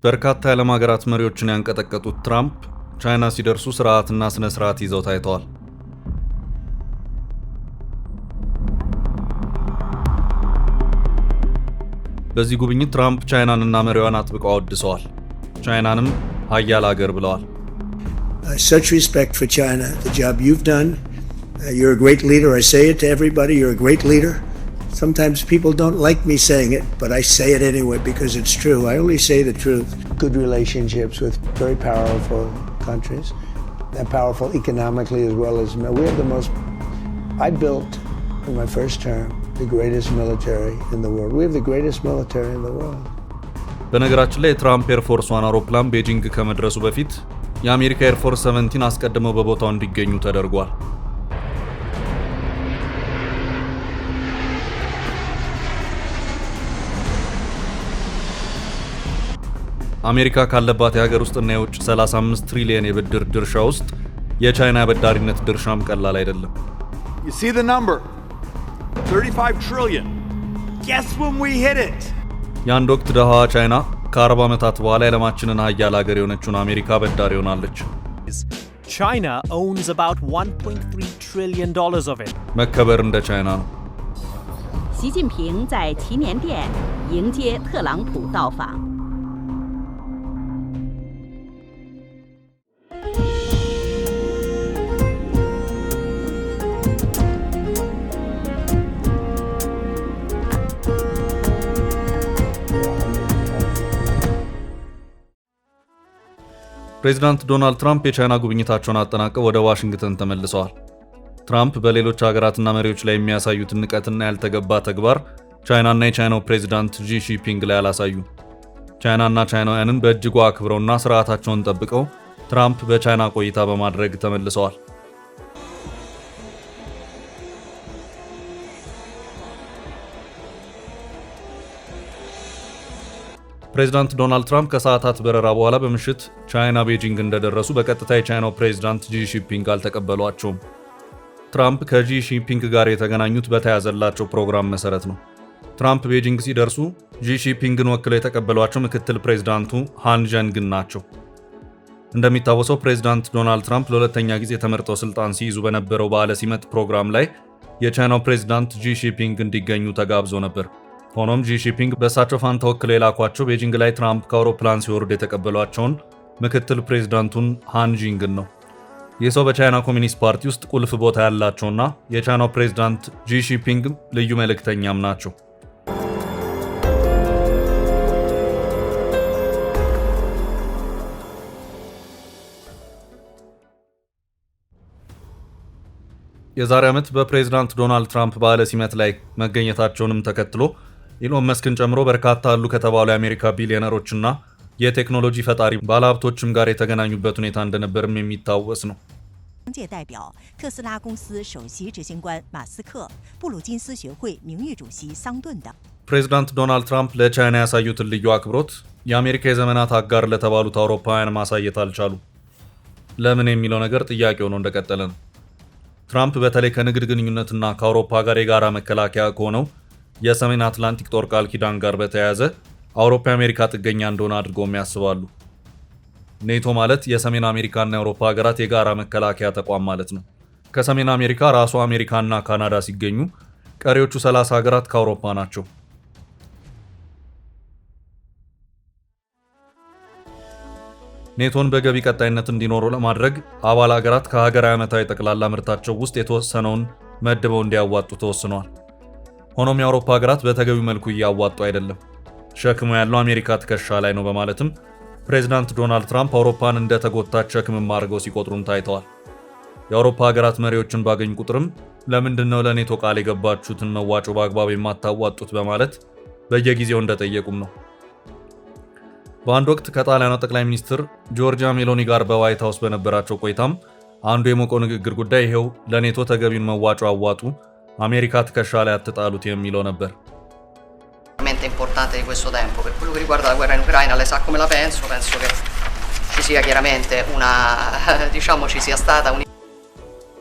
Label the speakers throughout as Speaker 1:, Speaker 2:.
Speaker 1: በርካታ የዓለም ሀገራት መሪዎችን ያንቀጠቀጡት ትራምፕ ቻይና ሲደርሱ ስርዓትና ስነ ስርዓት ይዘው ታይተዋል። በዚህ ጉብኝት ትራምፕ ቻይናንና መሪዋን አጥብቀው አወድሰዋል። ቻይናንም ሀያል ሀገር ብለዋል።
Speaker 2: Such respect for China, the job you've done. You're a great leader. I say it to everybody. You're a great leader. Sometimes people don't like me saying it, but I say it anyway because it's true. I only say the truth. Good relationships with very powerful countries, and powerful economically as well as we have the most. I built in my first term the greatest military in the world. We have the greatest military in the world.
Speaker 1: በነገራችን ላይ የትራምፕ ኤርፎርስ ዋን አውሮፕላን ቤጂንግ ከመድረሱ በፊት የአሜሪካ ኤርፎርስ 17 አስቀድመው በቦታው እንዲገኙ ተደርጓል። አሜሪካ ካለባት የሀገር ውስጥና የውጭ 35 ትሪሊየን የብድር ድርሻ ውስጥ የቻይና አበዳሪነት ድርሻም ቀላል አይደለም።
Speaker 3: You see the number 35 trillion. Guess when we hit it.
Speaker 1: የአንድ ወቅት ደሃዋ ቻይና ከ40 ዓመታት በኋላ የዓለማችንን ሀያል ሀገር የሆነችውን አሜሪካ አበዳሪ ሆናለች።
Speaker 4: China owns about 1.3 trillion dollars of it.
Speaker 1: መከበር እንደ ቻይና ነው።
Speaker 5: 习近平在祈年殿迎接特朗普到访。
Speaker 1: ፕሬዚዳንት ዶናልድ ትራምፕ የቻይና ጉብኝታቸውን አጠናቀው ወደ ዋሽንግተን ተመልሰዋል። ትራምፕ በሌሎች ሀገራትና መሪዎች ላይ የሚያሳዩት ንቀትና ያልተገባ ተግባር ቻይናና የቻይናው ፕሬዚዳንት ጂ ጂንፒንግ ላይ አላሳዩ። ቻይናና ቻይናውያንን በእጅጉ አክብረውና ስርዓታቸውን ጠብቀው ትራምፕ በቻይና ቆይታ በማድረግ ተመልሰዋል። ፕሬዚዳንት ዶናልድ ትራምፕ ከሰዓታት በረራ በኋላ በምሽት ቻይና ቤጂንግ እንደደረሱ በቀጥታ የቻይናው ፕሬዚዳንት ጂ ጂንፒንግ አልተቀበሏቸውም። ትራምፕ ከጂ ጂንፒንግ ጋር የተገናኙት በተያዘላቸው ፕሮግራም መሰረት ነው። ትራምፕ ቤጂንግ ሲደርሱ ጂ ጂንፒንግን ወክለው የተቀበሏቸው ምክትል ፕሬዚዳንቱ ሃን ጀንግን ናቸው። እንደሚታወሰው ፕሬዚዳንት ዶናልድ ትራምፕ ለሁለተኛ ጊዜ ተመርጠው ስልጣን ሲይዙ በነበረው በዓለ ሲመት ፕሮግራም ላይ የቻይናው ፕሬዚዳንት ጂ ጂንፒንግ እንዲገኙ ተጋብዞ ነበር። ሆኖም ጂ ጂንፒንግ በእሳቸው ፋንታ ወክለው የላኳቸው ቤጂንግ ላይ ትራምፕ ከአውሮፕላን ሲወርዱ የተቀበሏቸውን ምክትል ፕሬዚዳንቱን ሃን ጂንግን ነው። ይህ ሰው በቻይና ኮሚኒስት ፓርቲ ውስጥ ቁልፍ ቦታ ያላቸውና የቻይናው ፕሬዚዳንት ጂ ጂንፒንግ ልዩ መልእክተኛም ናቸው። የዛሬ ዓመት በፕሬዚዳንት ዶናልድ ትራምፕ በዓለ ሲመት ላይ መገኘታቸውንም ተከትሎ ኢሎን መስክን ጨምሮ በርካታ አሉ ከተባሉ የአሜሪካ ቢሊዮነሮችና የቴክኖሎጂ ፈጣሪ ባለሀብቶችም ጋር የተገናኙበት ሁኔታ እንደነበርም የሚታወስ ነው።
Speaker 6: 界代表特斯拉公司首席执行官马斯克、布鲁金斯学会名誉主席桑顿等。
Speaker 1: ፕሬዚዳንት ዶናልድ ትራምፕ ለቻይና ያሳዩትን ልዩ አክብሮት የአሜሪካ የዘመናት አጋር ለተባሉት አውሮፓውያን ማሳየት አልቻሉ። ለምን የሚለው ነገር ጥያቄ ሆኖ እንደቀጠለ ነው። ትራምፕ በተለይ ከንግድ ግንኙነትና ከአውሮፓ ጋር የጋራ መከላከያ ከሆነው የሰሜን አትላንቲክ ጦር ቃል ኪዳን ጋር በተያያዘ አውሮፓ የአሜሪካ ጥገኛ እንደሆነ አድርገውም ያስባሉ። ኔቶ ማለት የሰሜን አሜሪካና የአውሮፓ ሀገራት የጋራ መከላከያ ተቋም ማለት ነው። ከሰሜን አሜሪካ ራሱ አሜሪካና ካናዳ ሲገኙ ቀሪዎቹ 30 ሀገራት ከአውሮፓ ናቸው። ኔቶን በገቢ ቀጣይነት እንዲኖረው ለማድረግ አባል ሀገራት ከሀገራዊ ዓመታዊ ጠቅላላ ምርታቸው ውስጥ የተወሰነውን መድበው እንዲያዋጡ ተወስኗል። ሆኖም የአውሮፓ ሀገራት በተገቢው መልኩ እያዋጡ አይደለም፣ ሸክሙ ያለው አሜሪካ ትከሻ ላይ ነው በማለትም ፕሬዚዳንት ዶናልድ ትራምፕ አውሮፓን እንደ ተጎታች ሸክምም አድርገው ሲቆጥሩም ታይተዋል። የአውሮፓ ሀገራት መሪዎችን ባገኙ ቁጥርም ለምንድነው ለኔቶ ቃል የገባችሁትን መዋጮ በአግባብ የማታዋጡት በማለት በየጊዜው እንደጠየቁም ነው። በአንድ ወቅት ከጣሊያኗ ጠቅላይ ሚኒስትር ጆርጂያ ሜሎኒ ጋር በዋይት ሃውስ በነበራቸው ቆይታም አንዱ የሞቀው ንግግር ጉዳይ ይሄው ለኔቶ ተገቢውን መዋጮ አዋጡ፣ አሜሪካ ትከሻ ላይ አትጣሉት የሚለው ነበር።
Speaker 7: importante di questo tempo per quello che riguarda la guerra in Ucraina, lei sa come la penso che ci sia chiaramente una diciamo ci sia stata un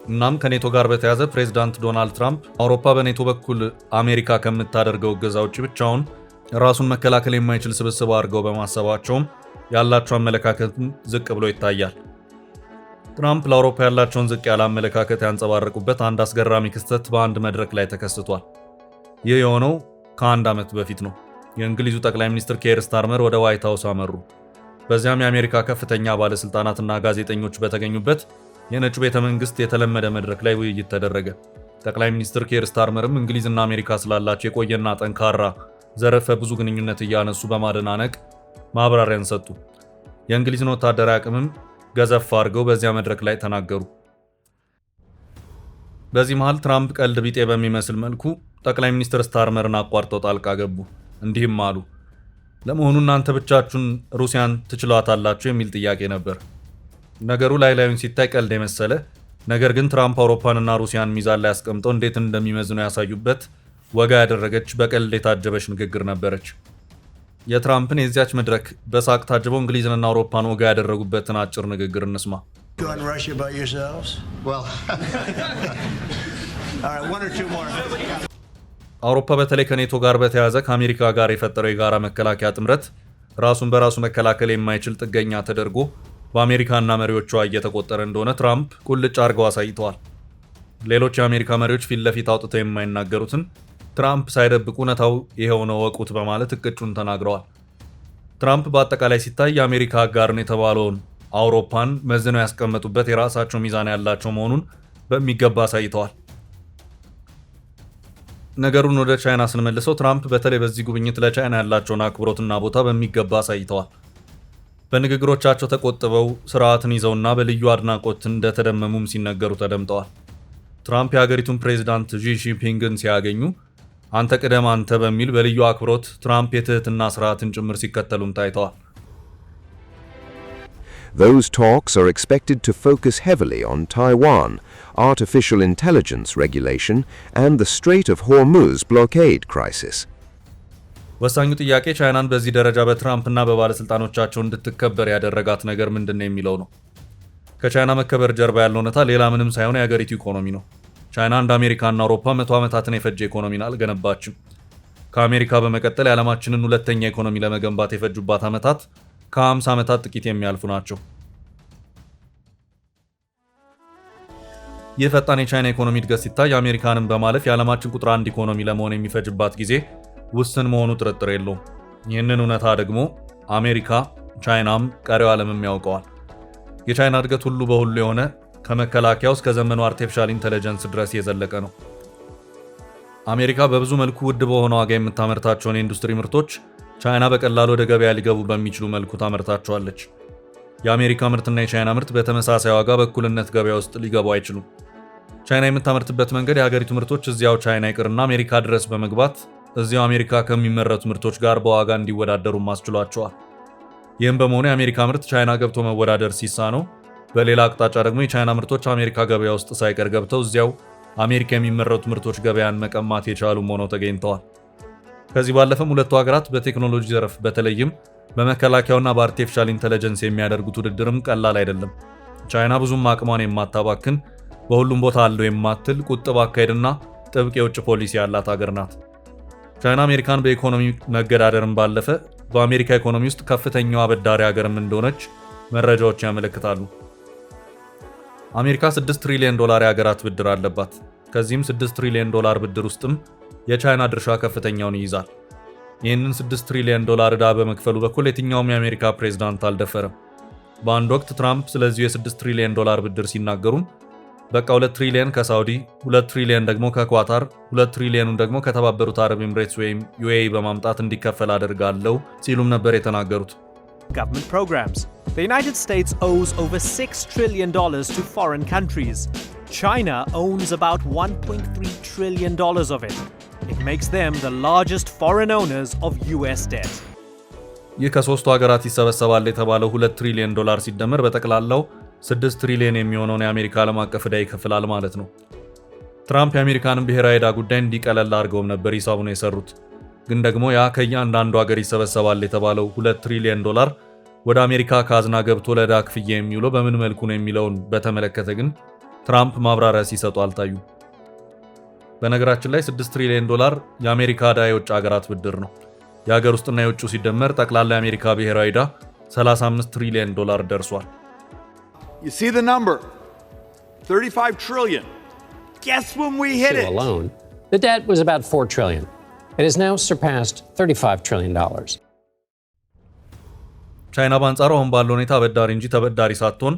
Speaker 1: እናም ከኔቶ ጋር በተያያዘ ፕሬዚዳንት ዶናልድ ትራምፕ አውሮፓ በኔቶ በኩል አሜሪካ ከምታደርገው እገዛ ውጭ ብቻውን ራሱን መከላከል የማይችል ስብስብ አድርገው በማሰባቸውም ያላቸው አመለካከትም ዝቅ ብሎ ይታያል። ትራምፕ ለአውሮፓ ያላቸውን ዝቅ ያለ አመለካከት ያንጸባረቁበት አንድ አስገራሚ ክስተት በአንድ መድረክ ላይ ተከስቷል። ይህ የሆነው ከአንድ ዓመት በፊት ነው። የእንግሊዙ ጠቅላይ ሚኒስትር ኬር ስታርመር ወደ ዋይት ሃውስ አመሩ። በዚያም የአሜሪካ ከፍተኛ ባለስልጣናትና ጋዜጠኞች በተገኙበት የነጩ ቤተ መንግስት የተለመደ መድረክ ላይ ውይይት ተደረገ። ጠቅላይ ሚኒስትር ኬር ስታርመርም እንግሊዝና አሜሪካ ስላላቸው የቆየና ጠንካራ ዘርፈ ብዙ ግንኙነት እያነሱ በማደናነቅ ማብራሪያን ሰጡ። የእንግሊዝን ወታደራዊ አቅምም ገዘፍ አድርገው በዚያ መድረክ ላይ ተናገሩ። በዚህ መሃል ትራምፕ ቀልድ ቢጤ በሚመስል መልኩ ጠቅላይ ሚኒስትር ስታርመርን አቋርጠው ጣልቃ ገቡ። እንዲህም አሉ፣ ለመሆኑ እናንተ ብቻችሁን ሩሲያን ትችሏታላችሁ የሚል ጥያቄ ነበር። ነገሩ ላይ ላዩን ሲታይ ቀልድ የመሰለ ነገር ግን ትራምፕ አውሮፓንና ሩሲያን ሚዛን ላይ አስቀምጠው እንዴት እንደሚመዝኑ ያሳዩበት ወጋ ያደረገች በቀልድ የታጀበች ንግግር ነበረች። የትራምፕን የዚያች መድረክ በሳቅ ታጅበው እንግሊዝንና አውሮፓን ወጋ ያደረጉበትን አጭር ንግግር እንስማ። አውሮፓ በተለይ ከኔቶ ጋር በተያያዘ ከአሜሪካ ጋር የፈጠረው የጋራ መከላከያ ጥምረት ራሱን በራሱ መከላከል የማይችል ጥገኛ ተደርጎ በአሜሪካና መሪዎቿ እየተቆጠረ እንደሆነ ትራምፕ ቁልጭ አድርገው አሳይተዋል። ሌሎች የአሜሪካ መሪዎች ፊት ለፊት አውጥተው የማይናገሩትን ትራምፕ ሳይደብቁ እውነታው ይሄው ነው ወቁት በማለት እቅጩን ተናግረዋል። ትራምፕ በአጠቃላይ ሲታይ የአሜሪካ አጋርን የተባለውን አውሮፓን መዝነው ያስቀመጡበት የራሳቸው ሚዛን ያላቸው መሆኑን በሚገባ አሳይተዋል። ነገሩን ወደ ቻይና ስንመልሰው ትራምፕ በተለይ በዚህ ጉብኝት ለቻይና ያላቸውን አክብሮትና ቦታ በሚገባ አሳይተዋል። በንግግሮቻቸው ተቆጥበው ስርዓትን ይዘውና በልዩ አድናቆት እንደተደመሙም ሲነገሩ ተደምጠዋል። ትራምፕ የሀገሪቱን ፕሬዝዳንት ዢ ጂንፒንግን ሲያገኙ አንተ ቅደም አንተ በሚል በልዩ አክብሮት ትራምፕ የትህትና ስርዓትን ጭምር ሲከተሉም ታይተዋል።
Speaker 8: Those talks are expected to focus heavily on Taiwan, artificial intelligence regulation, and the Strait of Hormuz blockade crisis.
Speaker 1: ወሳኙ ጥያቄ ቻይናን በዚህ ደረጃ በትራምፕና በባለስልጣኖቻቸው እንድትከበር ያደረጋት ነገር ምንድነው የሚለው ነው። ከቻይና መከበር ጀርባ ያለው እውነታ ሌላ ምንም ሳይሆን የሀገሪቱ ኢኮኖሚ ነው። ቻይና እንደ አሜሪካና አውሮፓ 100 ዓመታትን የፈጀ ኢኮኖሚን አልገነባችም። ከአሜሪካ በመቀጠል የዓለማችንን ሁለተኛ ኢኮኖሚ ለመገንባት የፈጁባት ዓመታት ከ50 ዓመታት ጥቂት የሚያልፉ ናቸው። ይህ ፈጣን የቻይና ኢኮኖሚ እድገት ሲታይ አሜሪካንን በማለፍ የዓለማችን ቁጥር 1 ኢኮኖሚ ለመሆን የሚፈጅባት ጊዜ ውስን መሆኑ ጥርጥር የለውም። ይህንን እውነታ ደግሞ አሜሪካ፣ ቻይናም ቀሪው ዓለምም ያውቀዋል። የቻይና እድገት ሁሉ በሁሉ የሆነ ከመከላከያው እስከ ዘመኑ አርቲፊሻል ኢንተለጀንስ ድረስ የዘለቀ ነው። አሜሪካ በብዙ መልኩ ውድ በሆነ ዋጋ የምታመርታቸውን የኢንዱስትሪ ምርቶች ቻይና በቀላሉ ወደ ገበያ ሊገቡ በሚችሉ መልኩ ታመርታቸዋለች። የአሜሪካ ምርትና የቻይና ምርት በተመሳሳይ ዋጋ በእኩልነት ገበያ ውስጥ ሊገቡ አይችሉም። ቻይና የምታመርትበት መንገድ የሀገሪቱ ምርቶች እዚያው ቻይና ይቅርና አሜሪካ ድረስ በመግባት እዚያው አሜሪካ ከሚመረቱ ምርቶች ጋር በዋጋ እንዲወዳደሩ ማስችሏቸዋል። ይህም በመሆኑ የአሜሪካ ምርት ቻይና ገብቶ መወዳደር ሲሳነው፣ በሌላ አቅጣጫ ደግሞ የቻይና ምርቶች አሜሪካ ገበያ ውስጥ ሳይቀር ገብተው እዚያው አሜሪካ የሚመረቱ ምርቶች ገበያን መቀማት የቻሉም ሆነው ተገኝተዋል። ከዚህ ባለፈም ሁለቱ ሀገራት በቴክኖሎጂ ዘርፍ በተለይም በመከላከያውና በአርቲፊሻል ኢንተለጀንስ የሚያደርጉት ውድድርም ቀላል አይደለም። ቻይና ብዙም አቅሟን የማታባክን በሁሉም ቦታ አለው የማትል ቁጥብ አካሄድና ጥብቅ የውጭ ፖሊሲ ያላት ሀገር ናት። ቻይና አሜሪካን በኢኮኖሚ መገዳደርም ባለፈ በአሜሪካ ኢኮኖሚ ውስጥ ከፍተኛው አበዳሪ ሀገርም እንደሆነች መረጃዎች ያመለክታሉ። አሜሪካ $6 ትሪሊዮን የሀገራት ብድር አለባት። ከዚህም $6 ትሪሊዮን ብድር ውስጥም የቻይና ድርሻ ከፍተኛውን ይይዛል። ይህንን $6 ትሪሊዮን ዕዳ በመክፈሉ በኩል የትኛውም የአሜሪካ ፕሬዝዳንት አልደፈረም። በአንድ ወቅት ትራምፕ ስለዚህ $6 ትሪሊዮን ብድር ሲናገሩም በቃ 2 ትሪሊዮን ከሳውዲ፣ 2 ትሪሊዮን ደግሞ ከኳታር፣ 2 ትሪሊዮኑን ደግሞ ከተባበሩት አረብ ኤምሬትስ ወይም ዩኤኢ በማምጣት እንዲከፈል አደርጋለሁ ሲሉም ነበር የተናገሩት።
Speaker 4: Government programs. The United States owes over $6 trillion to foreign countries. China owns about $1.3 trillion of it. It makes them the largest foreign owners of US debt.
Speaker 1: ይህ ከሶስቱ ሀገራት ይሰበሰባል የተባለው $2 ትሪሊዮን ሲደመር በጠቅላላው $6 ትሪሊዮን የሚሆነውን የአሜሪካ ዓለም አቀፍ ዕዳ ይከፍላል ማለት ነው። ትራምፕ የአሜሪካንን ብሔራዊ ዕዳ ጉዳይ እንዲቀለል አድርገውም ነበር ሂሳቡን የሰሩት። ግን ደግሞ ያ ከእያንዳንዱ ሀገር ይሰበሰባል የተባለው $2 ትሪሊዮን ወደ አሜሪካ ካዝና ገብቶ ለዕዳ ክፍያ የሚውለው በምን መልኩ ነው የሚለውን በተመለከተ ግን ትራምፕ ማብራሪያ ሲሰጡ አልታዩም። በነገራችን ላይ $6 ትሪሊዮን የአሜሪካ ዕዳ የውጭ ሀገራት ብድር ነው። የሀገር ውስጥና የውጭው ሲደመር ጠቅላላ የአሜሪካ ብሔራዊ ዕዳ $35 ትሪሊየን ደርሷል።
Speaker 3: You see the number? 35 trillion. Guess when we hit it?
Speaker 9: Alone, the debt was about $4 trillion. It has now surpassed $35 trillion.
Speaker 1: ቻይና በአንጻሩ አሁን ባለው ሁኔታ አበዳሪ እንጂ ተበዳሪ ሳትሆን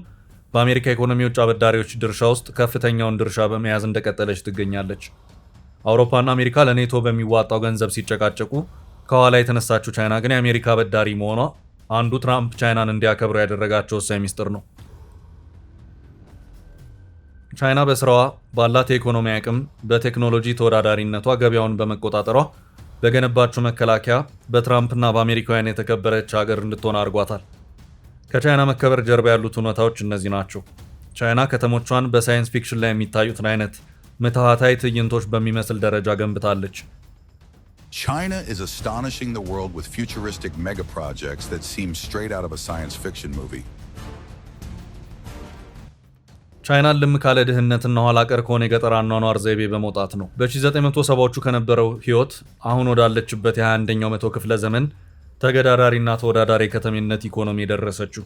Speaker 1: በአሜሪካ ኢኮኖሚ ውጭ አበዳሪዎች ድርሻ ውስጥ ከፍተኛውን ድርሻ በመያዝ እንደቀጠለች ትገኛለች። አውሮፓና አሜሪካ ለኔቶ በሚዋጣው ገንዘብ ሲጨቃጨቁ ከኋላ የተነሳችው ቻይና ግን የአሜሪካ አበዳሪ መሆኗ አንዱ ትራምፕ ቻይናን እንዲያከብሩ ያደረጋቸው ወሳኝ ሚስጥር ነው። ቻይና በስራዋ ባላት የኢኮኖሚ አቅም በቴክኖሎጂ ተወዳዳሪነቷ ገበያውን በመቆጣጠሯ በገነባቸው መከላከያ በትራምፕና በአሜሪካውያን የተከበረች ሀገር እንድትሆን አድርጓታል። ከቻይና መከበር ጀርባ ያሉት እውነታዎች እነዚህ ናቸው። ቻይና ከተሞቿን በሳይንስ ፊክሽን ላይ የሚታዩትን አይነት ምትሃታዊ ትዕይንቶች በሚመስል ደረጃ ገንብታለች።
Speaker 10: China is astonishing the world with futuristic mega projects that seem straight out of a science fiction movie.
Speaker 1: ቻይናን ልም ካለ ድህነትና ኋላ ቀር ከሆነ የገጠር አኗኗር ዘይቤ በመውጣት ነው በ1970ዎቹ ከነበረው ህይወት አሁን ወዳለችበት የ21ኛው መቶ ክፍለ ዘመን ተገዳዳሪና ተወዳዳሪ ከተሜነት ኢኮኖሚ የደረሰችው።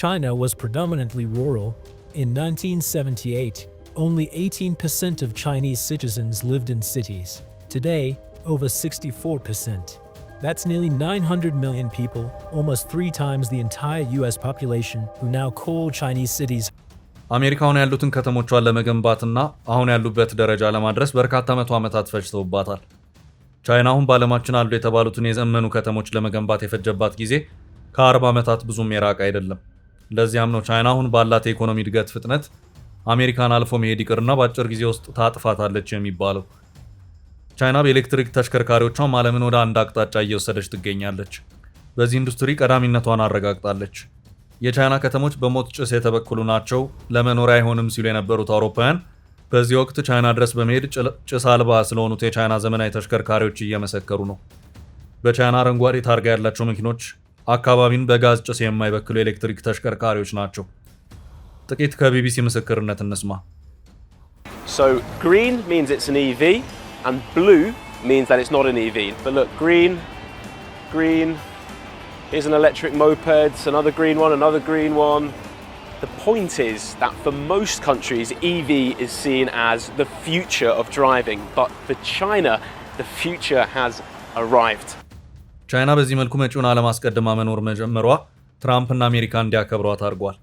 Speaker 11: China was predominantly rural. In 1978, only 18% of Chinese citizens lived in cities. Today, over 64%. That's nearly 900 million people, almost 3 times the entire US population, who now call Chinese cities.
Speaker 1: አሜሪካውን ያሉትን ከተሞቿን ለመገንባትና አሁን ያሉበት ደረጃ ለማድረስ በርካታ መቶ ዓመታት ፈጅተውባታል። ቻይና አሁን በዓለማችን አሉ የተባሉትን የዘመኑ ከተሞች ለመገንባት የፈጀባት ጊዜ ከ40 ዓመታት ብዙም የራቀ አይደለም። ለዚያም ነው ቻይና አሁን ባላት የኢኮኖሚ እድገት ፍጥነት አሜሪካን አልፎ መሄድ ይቅርና በአጭር ጊዜ ውስጥ ታጥፋታለች የሚባለው። ቻይና በኤሌክትሪክ ተሽከርካሪዎቿም ዓለምን ወደ አንድ አቅጣጫ እየወሰደች ትገኛለች። በዚህ ኢንዱስትሪ ቀዳሚነቷን አረጋግጣለች። የቻይና ከተሞች በሞት ጭስ የተበከሉ ናቸው፣ ለመኖሪያ አይሆንም ሲሉ የነበሩት አውሮፓውያን በዚህ ወቅት ቻይና ድረስ በመሄድ ጭስ አልባ ስለሆኑት የቻይና ዘመናዊ ተሽከርካሪዎች እየመሰከሩ ነው። በቻይና አረንጓዴ ታርጋ ያላቸው መኪኖች አካባቢን በጋዝ ጭስ የማይበክሉ ኤሌክትሪክ ተሽከርካሪዎች ናቸው። ጥቂት ከቢቢሲ ምስክርነት እንስማ።
Speaker 12: So green means it's an EV and blue means that it's not an EV. But look, green, here's an electric moped, another green one, another green one. The point is that for most countries, EV is seen as the future of driving. But for China, the future has arrived.
Speaker 1: ቻይና በዚህ መልኩ መጪውን ዓለም አስቀድማ መኖር መጀመሯ ትራምፕና አሜሪካ እንዲያከብሯት አድርጓል።